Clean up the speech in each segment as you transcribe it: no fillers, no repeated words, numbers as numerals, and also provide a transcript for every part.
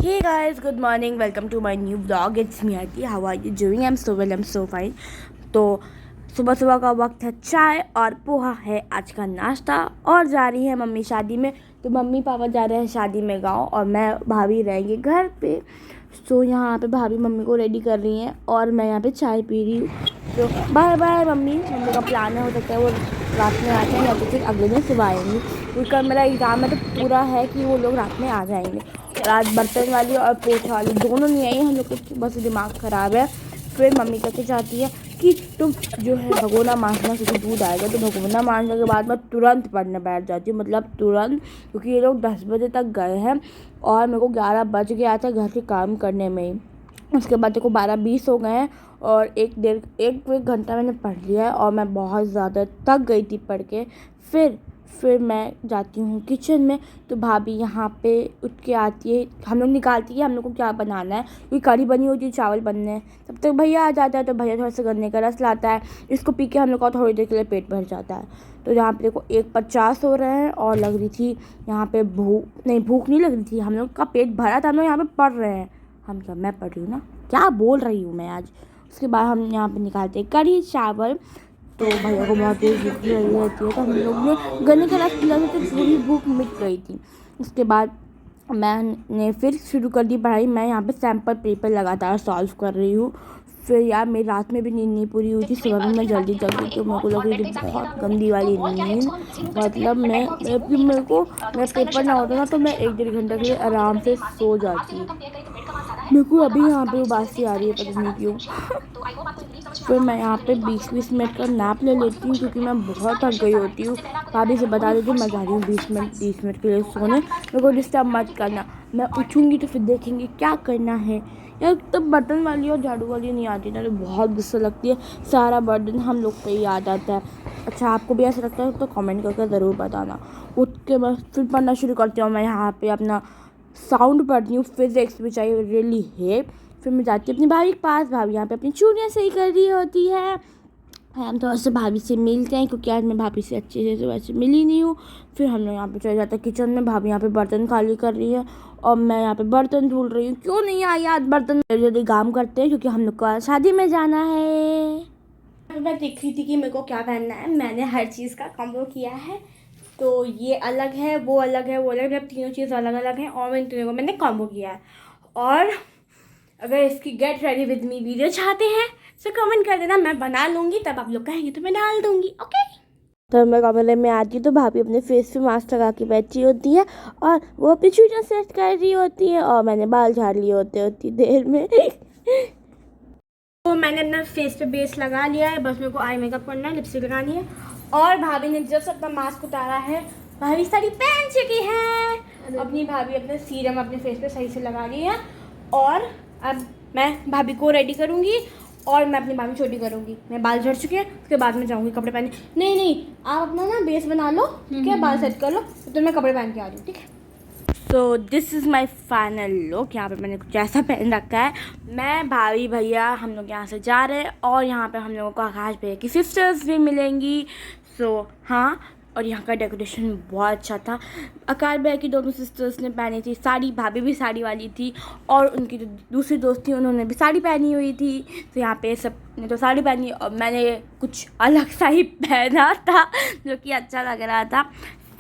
Hey guys, good morning. Welcome to my new vlog. It's me Aarti. How are you doing? I'm so well. I'm so fine. तो सुबह सुबह का वक्त है, चाय और पोहा है आज का नाश्ता। और जा रही है मम्मी शादी में, तो मम्मी पापा जा रहे हैं शादी में गाँव और मैं भाभी रहेंगे घर पे। तो यहाँ पे भाभी मम्मी को रेडी कर रही हैं और मैं यहाँ पे चाय पी रही हूँ। तो बाय बाय मम्मी का प्लान है, हो सकता है वो रात में आ जाए या तो फिर अगले दिन सुबह आएंगे, क्योंकि कल मेरा एग्ज़ाम है तो पूरा है कि वो लोग रात में आ जाएंगे। आज बर्तन वाली और पोछा वाली दोनों नहीं आई, हम लोग को बस दिमाग ख़राब है। फिर मम्मी कहते जाती है कि तुम जो है भगोना मांझना, क्योंकि दूध आएगा तो भगोना मांझने के बाद मैं तुरंत पढ़ने बैठ जाती हूँ, मतलब तुरंत, क्योंकि ये लोग 10 बजे तक गए हैं और मेरे को 11 बज गया था घर के काम करने में ही। उसके बाद देखो 12:20 हो गए हैं और एक घंटा मैंने पढ़ लिया है और मैं बहुत ज़्यादा थक गई थी पढ़ के। फिर मैं जाती हूँ किचन में, तो भाभी यहाँ पे उठ के आती है, हम लोग निकालती है हम लोग को क्या बनाना है, क्योंकि कढ़ी बनी होती है, चावल बनने हैं। तब तक भैया आ जाता है, तो भैया थोड़ा सा गन्ने का रस लाता है, इसको पी के हम लोग का थोड़ी देर के लिए पेट भर जाता है। तो यहाँ पे देखो 1:50 हो रहे हैं और लग रही थी यहाँ पे भूख नहीं लग रही थी, हम लोग का पेट भरा था, हम लोग यहाँ पे पढ़ रहे हैं। मैं पढ़ रही हूँ ना, क्या बोल रही हूँ मैं आज। उसके बाद हम यहाँ पे निकालते हैं कढ़ी चावल। तो भैया को बहुत तेज़ भूख लगी रहती है, तो हम लोग ने गन्ने का रस पिला तो पूरी भूख मिट गई थी। उसके बाद मैंने फिर शुरू कर दी पढ़ाई। मैं यहाँ पे सैम्पल पेपर लगातार सॉल्व कर रही हूँ। फिर यार मेरी रात में भी नींद नहीं पूरी हुई थी, सुबह में मैं जल्दी जग गई, तो मेरे को लग रही थी बहुत गंदी वाली नींद। मतलब मेरे को पेपर ना होता ना तो मैं 1-1.5 घंटे के लिए आराम से सो जाती। मेरे को अभी यहाँ पे उबासी आ रही है, पता नहीं क्यों। फिर मैं यहाँ पे 20-20 मिनट का नैप ले लेती हूँ, क्योंकि मैं बहुत थक गई होती हूँ। भाभी से बता देती हूँ मैं जा रही हूँ 20 मिनट के लिए सोने, मेरे को डिस्टर्ब मत करना। मैं उठूँगी तो फिर देखेंगे क्या करना है। यार तब बर्तन वाली और झाड़ू वाली नहीं आती ना, तो बहुत गुस्सा लगती है, सारा बर्तन हम लोग पे ही आ जाता है। अच्छा आपको भी ऐसा लगता है तो कमेंट करके ज़रूर बताना। उठ के मैं फिर पढ़ना शुरू करती हूँ। मैं यहाँ पे अपना साउंड पढ़ती हूँ, physics which I really hate. फिर मैं जाती हूँ अपनी भाभी के पास, भाभी यहाँ पे अपनी चूड़ियाँ सही कर रही होती है। हम थोड़ा सा भाभी से मिलते हैं, क्योंकि आज मैं भाभी से अच्छे से तो वैसे मिली नहीं हूँ। फिर हम लोग यहाँ पे चले जाते हैं किचन में, भाभी यहाँ पे बर्तन खाली कर रही है और मैं यहाँ पे बर्तन धुल रही हूँ। क्यों नहीं आई आज बर्तन, जल्दी काम करते हैं क्योंकि हम लोग को शादी में जाना है। मैं देख रही थी कि मेरे को क्या पहनना है, मैंने हर चीज़ का कॉम्बो किया है। तो ये अलग है, वो अलग है, वो अलग है, तीनों चीज़ अलग अलग हैं और इन तीनों को मैंने कॉम्बो किया है। और अगर इसकी get ready with me video चाहते हैं तो कमेंट कर देना, मैं बना लूँगी, तब आप लोग कहेंगे तो मैं डाल दूँगी, ओके। तो मैं कमरे में आती हूँ तो भाभी अपने फेस पे मास्क लगा के बैठी होती है और वो अपनी चूड़ियाँ सेट कर रही होती है और मैंने बाल झाड़ लिए होते उतनी देर में। तो मैंने अपना फेस पे बेस लगा लिया है, बस मेरे को आई मेकअप करना है, लिपस्टिक लगानी है। और भाभी ने जस्ट अपना मास्क उतारा है, भाभी साड़ी पहन चुकी है। अपनी भाभी अपने सीरम अपने फेस पे सही से लगा रही है और अब मैं भाभी को रेडी करूँगी और मैं अपनी भाभी छोटी करूँगी। मैं बाल झड़ चुके हैं, उसके बाद में जाऊँगी कपड़े पहने। नहीं आप अपना ना बेस बना लो, ठीक है, बाल सेट कर लो, तो मैं कपड़े पहन के आ रही हूँ, ठीक है। तो this is my final look. यहाँ पे मैंने कुछ ऐसा पहन रखा है। मैं भाभी भैया हम लोग यहाँ से जा रहे हैं और यहाँ पे हम लोगों को आकाश भैया की सिस्टर्स भी मिलेंगी। सो हाँ, और यहाँ का डेकोरेशन बहुत अच्छा था। आकाश भैया की दोनों सिस्टर्स ने पहनी थी साड़ी, भाभी भी साड़ी वाली थी और उनकी जो दूसरी दोस्त थी उन्होंने भी साड़ी पहनी हुई थी। तो यहाँ पे सब ने तो साड़ी पहनी और मैंने कुछ अलग सा ही पहना था जो कि अच्छा लग रहा था।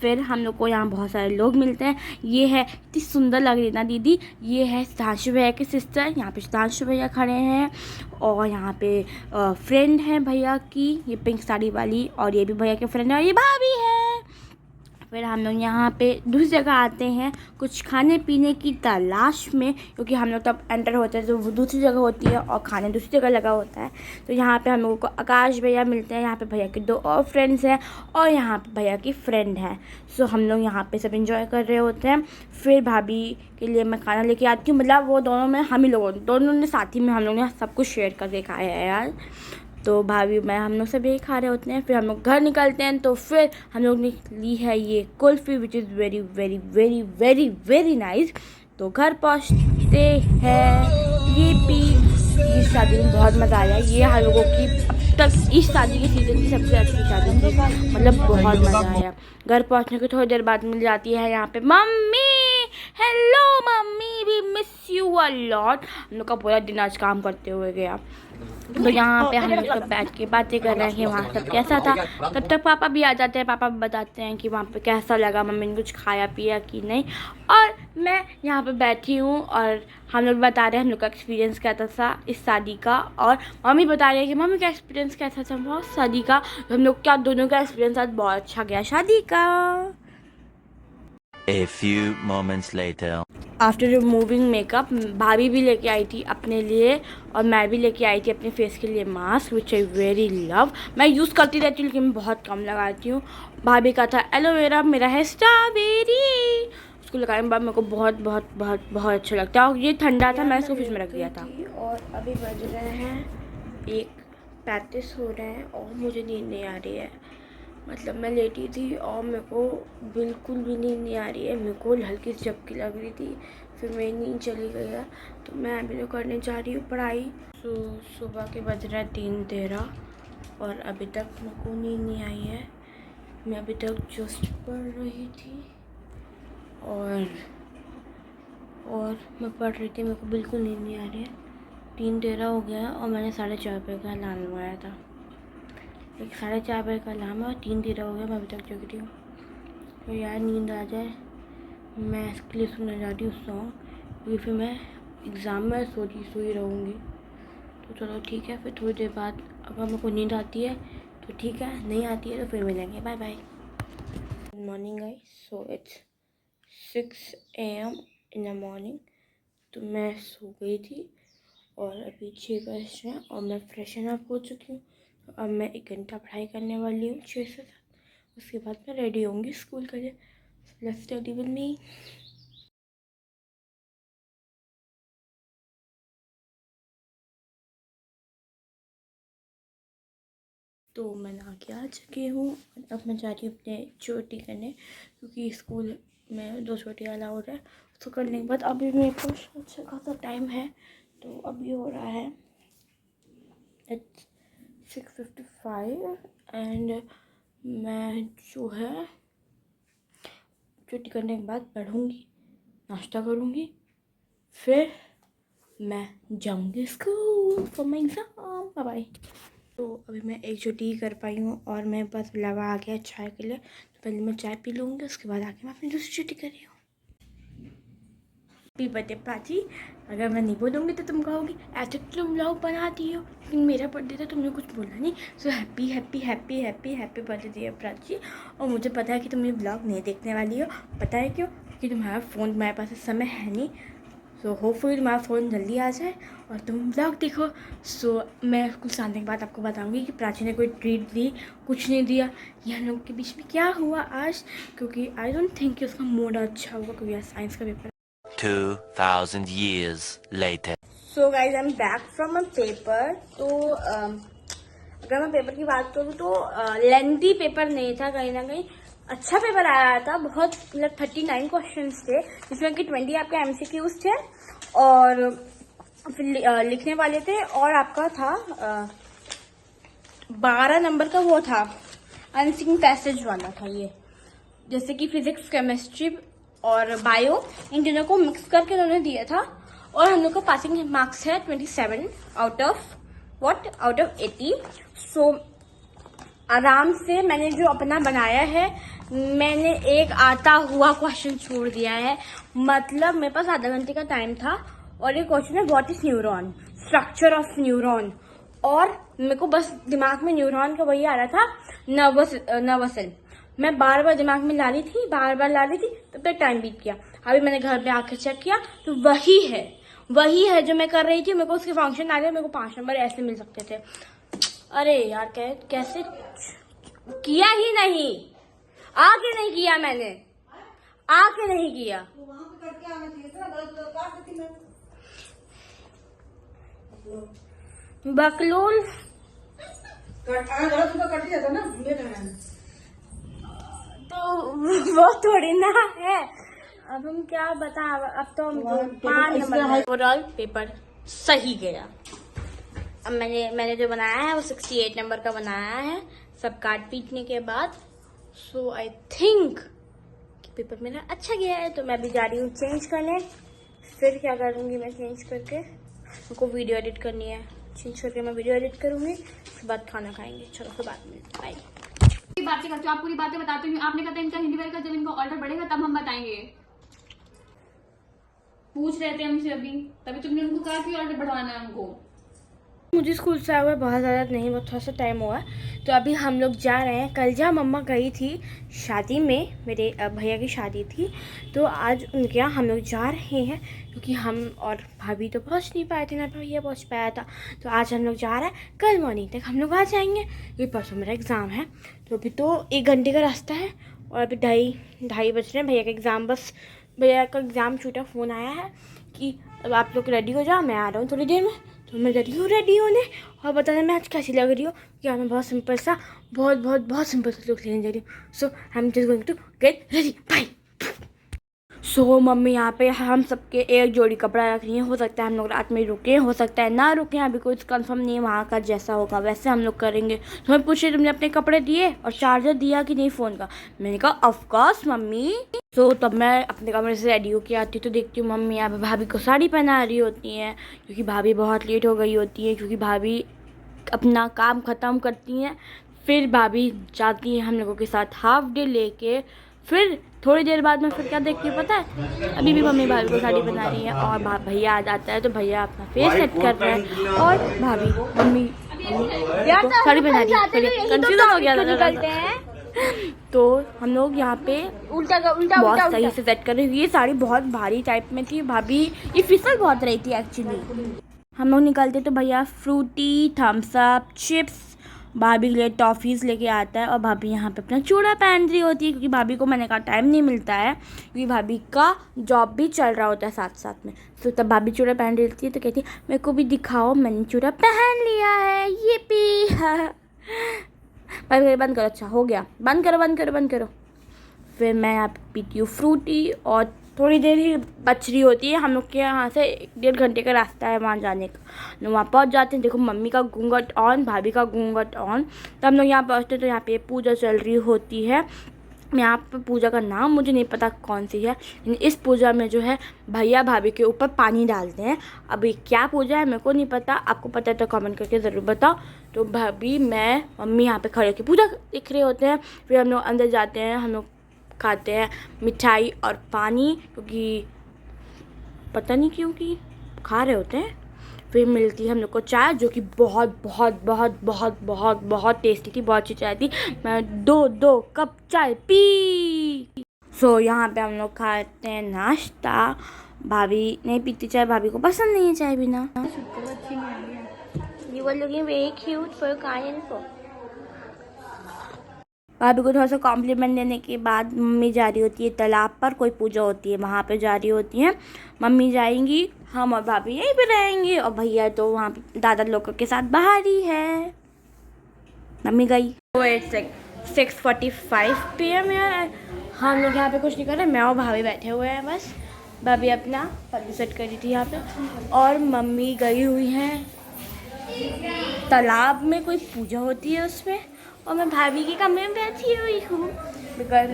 फिर हम लोग को यहाँ बहुत सारे लोग मिलते हैं। ये है, इतनी सुंदर लग रही है ना दीदी, ये है सिद्धांशु भैया की सिस्टर, यहाँ पे सिद्धांशु भैया खड़े हैं और यहाँ पे फ्रेंड है भैया की, ये पिंक साड़ी वाली, और ये भी भैया के फ्रेंड है और ये भाभी है। फिर हम लोग यहाँ पे दूसरी जगह आते हैं कुछ खाने पीने की तलाश में, क्योंकि हम लोग तब एंटर होते हैं तो वो दूसरी जगह होती है और खाने दूसरी जगह लगा होता है। तो यहाँ पे हम लोगों को आकाश भैया मिलते हैं, यहाँ पे भैया के 2 और फ्रेंड्स हैं और यहाँ पे भैया की फ्रेंड है। सो हम लोग यहाँ पे सब एंजॉय कर रहे होते हैं। फिर भाभी के लिए मैं खाना लेके आती हूँ, मतलब वो दोनों में हम ही लोगों दोनों ने साथ ही में हम लोग ने सब कुछ शेयर करके खाया है यार। तो भाभी मैं हम लोग सब यही खा रहे होते हैं। फिर हम लोग घर निकलते हैं, तो फिर हम लोग ने ली है ये kulfi which is very very very very very nice. तो घर पहुँचते हैं, ये पी, इस शादी में बहुत मज़ा आया। ये हम लोगों की अब तक इस शादी के सीज़न की सबसे अच्छी शादी थी, मतलब बहुत मज़ा आया। घर पहुँचने के थोड़ी देर बाद मिल जाती है यहाँ पे mummy, hello mummy, we miss you a lot. हम लोग का पूरा दिन आज काम करते हुए गया। तो यहाँ पे हम लोग सब बैठ के बातें कर रहे हैं कि वहाँ सब कैसा था। तब तक पापा भी आ जाते हैं। पापा बताते हैं कि वहाँ पे कैसा लगा, मम्मी ने कुछ खाया पिया कि नहीं। और मैं यहाँ पे बैठी हूँ और हम लोग बता रहे हैं हम लोग का एक्सपीरियंस कैसा था इस शादी का। और मम्मी बता रही है कि मम्मी का एक्सपीरियंस कैसा था बहुत शादी का। हम लोग का दोनों का एक्सपीरियंस आज बहुत अच्छा गया शादी का। A few moments later. After removing makeup, भाभी भी लेके आई थी अपने लिए और मैं भी लेके आई थी अपने फेस के लिए mask which I very love. मैं यूज़ करती रहती हूँ लेकिन मैं बहुत कम लगाती हूँ। भाभी का था एलोवेरा, मेरा है स्ट्रॉबेरी। उसको लगाने के बाद मेरे को बहुत बहुत बहुत बहुत अच्छा लगता है। और ये ठंडा था, मैं इसको फ्रिज में रख दिया था। और अभी बज रहे हैं 1:35 हो रहे हैं और मुझे नींद नहीं आ रही है। मतलब मैं लेटी थी और मेरे को बिल्कुल भी नींद नहीं आ रही है। मेरे को हल्की सी झपकी लग रही थी, फिर मेरी नींद चली गई है। तो मैं अभी तो करने जा रही हूँ पढ़ाई। सुबह के बज रहा है 3:13 और अभी तक मेरे को नींद नहीं आई है। मैं अभी तक जस्ट पढ़ रही थी और मैं पढ़ रही थी, मेरे को बिल्कुल नींद नहीं आ रही है। 3:13 हो गया और मैंने 4:30 बजे का अलार्म लगाया था। 4:30 बजे का अलार्म है और 3:13 हो गया, मैं अभी तक जग रही हूँ। तो यार नींद आ जाए, मैं इसके लिए सुनने जा रही हूँ सॉन्ग, क्योंकि फिर मैं एग्ज़ाम में सोई रहूँगी। तो चलो ठीक है, फिर थोड़ी देर बाद अगर मेरे को नींद आती है तो ठीक है, नहीं आती है तो फिर मिलेंगे। Bye bye. Good morning guys. So it's 6 AM in the morning. तो मैं सो गई थी और अभी 6 बज रहे हैं और मैं फ्रेशन अप हो चुकी हूँ। तो अब मैं 1 घंटा पढ़ाई करने वाली हूँ 6 से 7। उसके बाद मैं रेडी होंगी स्कूल के लिए। Let's study with me. तो मैं नहा के आ चुकी हूँ। अब मैं जा रही हूँ अपने चोटी करने, क्योंकि स्कूल में 2 चोटी अलाउड है। उसको करने के बाद अभी मेरे पास अच्छा खासा टाइम है। तो अभी हो रहा है 6:55 एंड मैं जो है चोटी करने के बाद पढ़ूँगी, नाश्ता करूँगी, फिर मैं जाऊँगी school for my exam. Bye bye. तो अभी मैं एक चोटी कर पाई हूँ और मेरे पास लवा आ गया चाय के लिए। तो पहले मैं चाय पी लूँगी, उसके बाद आके मैं अपनी दूसरी चोटी कर रही हूँ। Happy birthday Prachi. अगर मैं नहीं बोलूँगी तो तुम कहोगी ऐसे तुम व्लॉग बनाती हो, लेकिन मेरा बर्थडे था तुमने कुछ बोला नहीं। So happy happy happy happy happy birthday dear Prachi. और मुझे पता है कि तुम ये व्लॉग नहीं देखने वाली हो। पता है क्यों? क्योंकि तुम्हारा फ़ोन, तुम्हारे पास समय है नहीं। सो होपफुली तुम्हारा फ़ोन जल्दी आ जाए और तुम व्लॉग देखो। सो मैं कुछ आने के बाद आपको बताऊंगी कि प्राची ने कोई ट्रीट दी, कुछ नहीं दिया, ये हम लोग के बीच में क्या हुआ आज। क्योंकि आई डोंट थिंक कि उसका मूड अच्छा होगा, क्योंकि साइंस का paper. 2000 years later. So guys I am back from a paper. तो अगर मैं पेपर की बात करूँ तो लेंथी पेपर नहीं था, कहीं ना कहीं अच्छा पेपर आया था। बहुत मतलब 39 क्वेश्चंस थे, जिसमें कि 20 आपके MCQs थे और फिर लिखने वाले थे। और आपका था 12 नंबर का वो था अनसीन पैसेज वाला था ये, जैसे कि फिजिक्स, केमिस्ट्री और बायो, इन तीनों को मिक्स करके उन्होंने दिया था। और हम लोग का पासिंग मार्क्स है 27 आउट ऑफ 80। सो आराम से मैंने जो अपना बनाया है, मैंने एक आता हुआ क्वेश्चन छोड़ दिया है। मतलब मेरे पास आधा घंटे का टाइम था और ये क्वेश्चन है what is neuron, structure of neuron. और मेरे को बस दिमाग में न्यूरॉन का वही आ रहा था, नर्वस सेल। मैं बार बार दिमाग में ला रही थी, तब तक टाइम बीत गया। अभी मैंने घर पे आके चेक किया तो वही है जो मैं कर रही थी। मेरे को उसके फंक्शन आ गए, मेरे को 5 नंबर ऐसे मिल सकते थे। अरे यार कैसे किया ही नहीं, आके नहीं किया मैंने, आके नहीं किया। बकलोल तो वो थोड़ी ना है। अब हम क्या बता, अब तो हम 5 नंबर ओवरऑल पेपर सही गया। अब मैंने जो बनाया है वो 68 नंबर का बनाया है, सब काट पीटने के बाद। सो आई थिंक पेपर मेरा अच्छा गया है, तो मैं अभी जा रही हूँ चेंज करने। फिर क्या करूँगी मैं चेंज करके, उनको वीडियो एडिट करनी है। चेंज करके मैं वीडियो एडिट करूँगी, उसके बाद खाना खाएंगे। चलो फिर बाद में बाय। बातें करती हूँ, आप पूरी बातें बताती हूँ। आपने कहा इनका हिंदी का जब इनका ऑर्डर बढ़ेगा तब हम बताएंगे। पूछ रहे थे हमसे अभी, तभी तुमने उनको कहा कि ऑर्डर बढ़वाना है हमको। मुझे स्कूल से आए हुए बहुत ज़्यादा नहीं, बहुत थोड़ा सा टाइम हुआ, तो अभी हम लोग जा रहे हैं। कल जहाँ मम्मा गई थी शादी में, मेरे भैया की शादी थी, तो आज उनके यहाँ हम लोग जा रहे हैं, क्योंकि हम और भाभी तो पहुँच नहीं पाए थे, ना भैया पहुँच पाया था। तो आज हम लोग जा रहे हैं, कल मॉर्निंग तक हम लोग आ जाएंगे, क्योंकि परसों मेरा एग्ज़ाम है। तो अभी तो 1 घंटे का रास्ता है, और अभी ढाई बज रहे हैं। भैया का एग्ज़ाम, बस भैया का एग्ज़ाम छूटा, फ़ोन आया है कि अब आप लोग रेडी हो जाओ, मैं आ रहा हूँ थोड़ी देर में। तो मैं रेडी होने, और बताना मैं आज कैसी लग रही हूँ, कि मैं बहुत सिंपल सा बहुत सिंपल सा लुक लेने जा रही हूँ। So I am just going to get ready, bye. So mummy यहाँ पे हम सबके एक जोड़ी कपड़ा रख रही हैं। हो सकता है हम लोग रात में रुकें, हो सकता है ना रुकें, अभी कुछ कंफर्म नहीं है। वहाँ का जैसा होगा वैसे हम लोग करेंगे। तो मैं पूछ रही, तुमने अपने कपड़े दिए और चार्जर दिया कि नहीं फ़ोन का? मैंने कहा ऑफकोर्स मम्मी। तो तब मैं अपने कमरे से रेडी होके आती, तो देखती हूँ मम्मी यहाँ पे भाभी को साड़ी पहना रही होती हैं, क्योंकि भाभी बहुत लेट हो गई होती है, क्योंकि भाभी अपना काम ख़त्म करती हैं, फिर भाभी जाती हैं हम लोगों के साथ हाफ डे लेके। फिर थोड़ी देर बाद में फिर क्या देखती हूँ पता है, अभी भी मम्मी भाभी को साड़ी बना रही है, और भैया आ जाता है, तो भैया अपना फेस सेट कर रहे हैं, और भाभी मम्मी तो साड़ी पहना रही है। कंफ्यूजन हो गया। तो हम लोग यहाँ पे उल्टा बहुत सही से सेट कर रहे हैं। ये साड़ी बहुत भारी टाइप में थी, भाभी ये फिसल बहुत रही थी एक्चुअली। हम लोग निकलते तो भैया फ्रूटी, थम्स अप, चिप्स, भाभी के लिए टॉफ़ीज़ लेके आता है, और भाभी यहाँ पे अपना चूड़ा पहन रही होती है, क्योंकि भाभी को मैंने कहा टाइम नहीं मिलता है, क्योंकि भाभी का जॉब भी चल रहा होता है साथ साथ में। तो तब भाभी चूड़ा पहन रही थी, तो कहती मेरे को भी दिखाओ, मैंने चूड़ा पहन लिया है, ये भी बंद करो। अच्छा हो गया, बंद करो। फिर मैं यहाँ पे पीती हूँ फ्रूटी, और थोड़ी देर ही बच रही होती है। हम लोग के यहाँ से 1.5 घंटे का रास्ता है वहाँ जाने का। वहाँ पहुँच जाते हैं, देखो मम्मी का घूंघट ऑन, भाभी का घूंघट ऑन। तो हम लोग यहाँ पहुँचते तो यहाँ पे पूजा चल रही होती है। यहाँ पर पूजा का नाम मुझे नहीं पता कौन सी है, लेकिन इस पूजा में जो है भैया भाभी के ऊपर पानी डालते हैं। अभी क्या पूजा है मेरे को नहीं पता, आपको पता है तो कमेंट करके ज़रूर बताओ। तो भाभी, मैं, मम्मी यहाँ पे खड़े होकर पूजा देख रहे होते हैं। फिर हम लोग अंदर जाते हैं, हम लोग खाते हैं मिठाई और पानी, क्योंकि पता नहीं क्यों कि खा रहे होते हैं। फिर मिलती है हम लोग को चाय, जो कि बहुत टेस्टी थी, बहुत अच्छी चाय थी। मैं 2 कप चाय पी। सो यहाँ पे हम लोग खाते हैं नाश्ता। भाभी नहीं पीती चाय, भाभी को पसंद नहीं है चाय बिना। You were looking very cute for Kayan for. भाभी को थोड़ा सा कॉम्प्लीमेंट देने के बाद मम्मी जा रही होती है तालाब पर, कोई पूजा होती है वहाँ पे जा रही होती हैं। मम्मी जाएंगी, हम और भाभी यहीं पे रहेंगे, और भैया तो वहाँ पे दादा लोगों के साथ बाहर ही है। मम्मी गई। तो 6:45 PM यार, हम लोग यहाँ पे कुछ नहीं कर रहे, मैं और भाभी बैठे हुए हैं बस। भाभी अपना पल्लू सेट करी थी यहाँ पे, और मम्मी गई हुई हैं तालाब में, कोई पूजा होती है उसमें, और मैं भाभी के कमरे में बैठी हुई हूँ। बिकॉज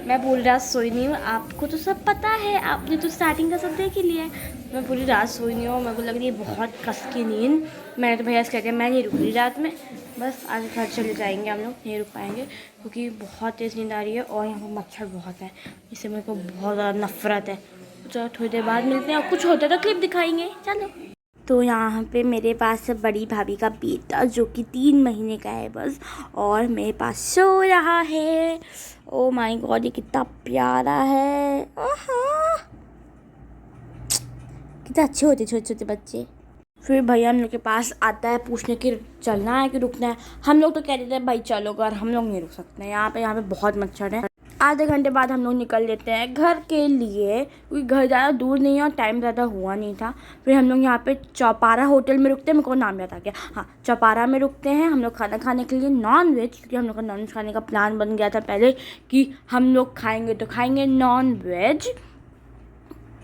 मैं पूरी रात सोई नहीं हूँ, आपको तो सब पता है, आपने तो स्टार्टिंग का सब देख ही लिया है। मैं पूरी रात सोई नहीं हूँ, मेरे को लग रही है बहुत कस की नींद। मैंने तो भैया से कह दिया मैं नहीं रुक रही रात में, बस आज घर चले जाएंगे हम लोग, नहीं रुक पाएंगे, क्योंकि बहुत तेज़ नींद आ रही है, और यहाँ पर मच्छर बहुत है, इससे मेरे को बहुत ज़्यादा नफरत है। चलो थोड़ी देर बाद मिलते हैं, और कुछ होता तो क्लिप दिखाएंगे, चलो। तो यहाँ पे मेरे पास बड़ी भाभी का बेटा, जो कि 3 महीने का है बस, और मेरे पास सो रहा है। ओ माय गॉड, ये कितना प्यारा है। कितना अच्छे होते छोटे छोटे बच्चे। फिर भैया हम लोग के पास आता है पूछने कि चलना है कि रुकना है। हम लोग तो कह देते हैं भाई चलो घर, हम लोग नहीं रुक सकते यहाँ पे बहुत मच्छर है। आधे घंटे बाद हम लोग निकल लेते हैं घर के लिए, क्योंकि घर ज़्यादा दूर नहीं है और टाइम ज़्यादा हुआ नहीं था। फिर हम लोग यहाँ पे चौपारा होटल में रुकते हैं, मेरे को नाम याद आ गया, हाँ चौपारा में रुकते हैं हम लोग खाना खाने के लिए, नॉन वेज, क्योंकि हम लोग का नॉन वेज खाने का प्लान बन गया था पहले कि हम लोग खाएंगे तो खाएंगे नॉन वेज।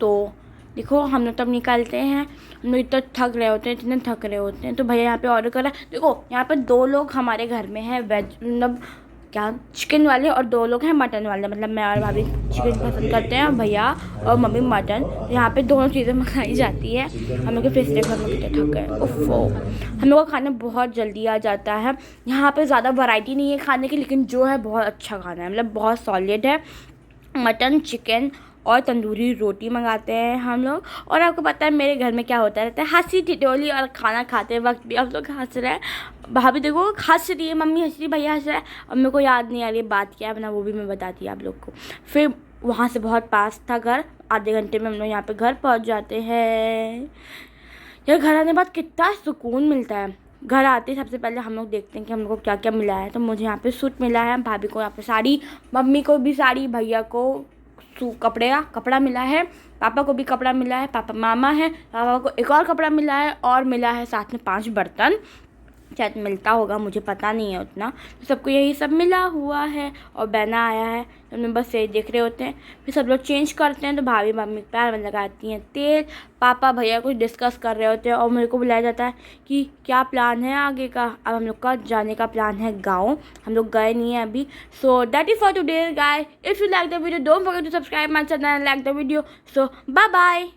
तो देखो हम लोग तब निकलते हैं, हम लोग इतना थक रहे होते हैं, इतने थक रहे होते हैं। तो भैया यहाँ पे ऑर्डर करा, देखो यहाँ पे 2 लोग हमारे घर में हैं वेज, मतलब क्या चिकन वाले और 2 लोग हैं मटन वाले, मतलब मैं और भाभी चिकन पसंद करते हैं और भैया और मम्मी मटन। यहाँ पे दोनों चीज़ें मंगाई जाती है। हम लोग के फिर से घर में कितने थक गए, उफ़ो। हम लोग का खाना बहुत जल्दी आ जाता है। यहाँ पे ज़्यादा वैरायटी नहीं है खाने की, लेकिन जो है बहुत अच्छा खाना है, मतलब बहुत सॉलिड है। मटन, चिकन और तंदूरी रोटी मंगाते हैं हम लोग। और आपको पता है मेरे घर में क्या होता रहता है, हंसी ठिठोली, और खाना खाते वक्त भी हम लोग हंस रहे हैं। भाभी देखो हंस रही है, मम्मी हंस रही, भैया हंस रहा है, और मेरे को याद नहीं आ रही बात क्या है, वरना वो भी मैं बताती आप लोग को। फिर वहाँ से बहुत पास था घर, आधे घंटे में हम लोग यहाँ पे घर पहुँच जाते हैं। यार घर आने के बाद कितना सुकून मिलता है। घर आते ही सबसे पहले हम लोग देखते हैं कि हम लोग को क्या क्या मिला है। तो मुझे यहाँ पे सूट मिला है, भाभी को यहाँ पे साड़ी, मम्मी को भी साड़ी, भैया को कपड़ा मिला है, पापा को भी कपड़ा मिला है, पापा मामा है, पापा को एक और कपड़ा मिला है, और मिला है साथ में 5 बर्तन, शायद मिलता होगा, मुझे पता नहीं है उतना। तो सबको यही सब मिला हुआ है, और बहना आया है, तो हम बस यही देख रहे होते हैं। फिर सब लोग चेंज करते हैं, तो भाभी मम्मी पैर में लगाती हैं तेल, पापा भैया कुछ डिस्कस कर रहे होते हैं, और मेरे को बुलाया जाता है कि क्या प्लान है आगे का। अब हम लोग का जाने का प्लान है गाँव, हम लोग गए नहीं हैं अभी। So that is for today guys. If you like the video don't forget to subscribe my channel and like the video. So bye bye.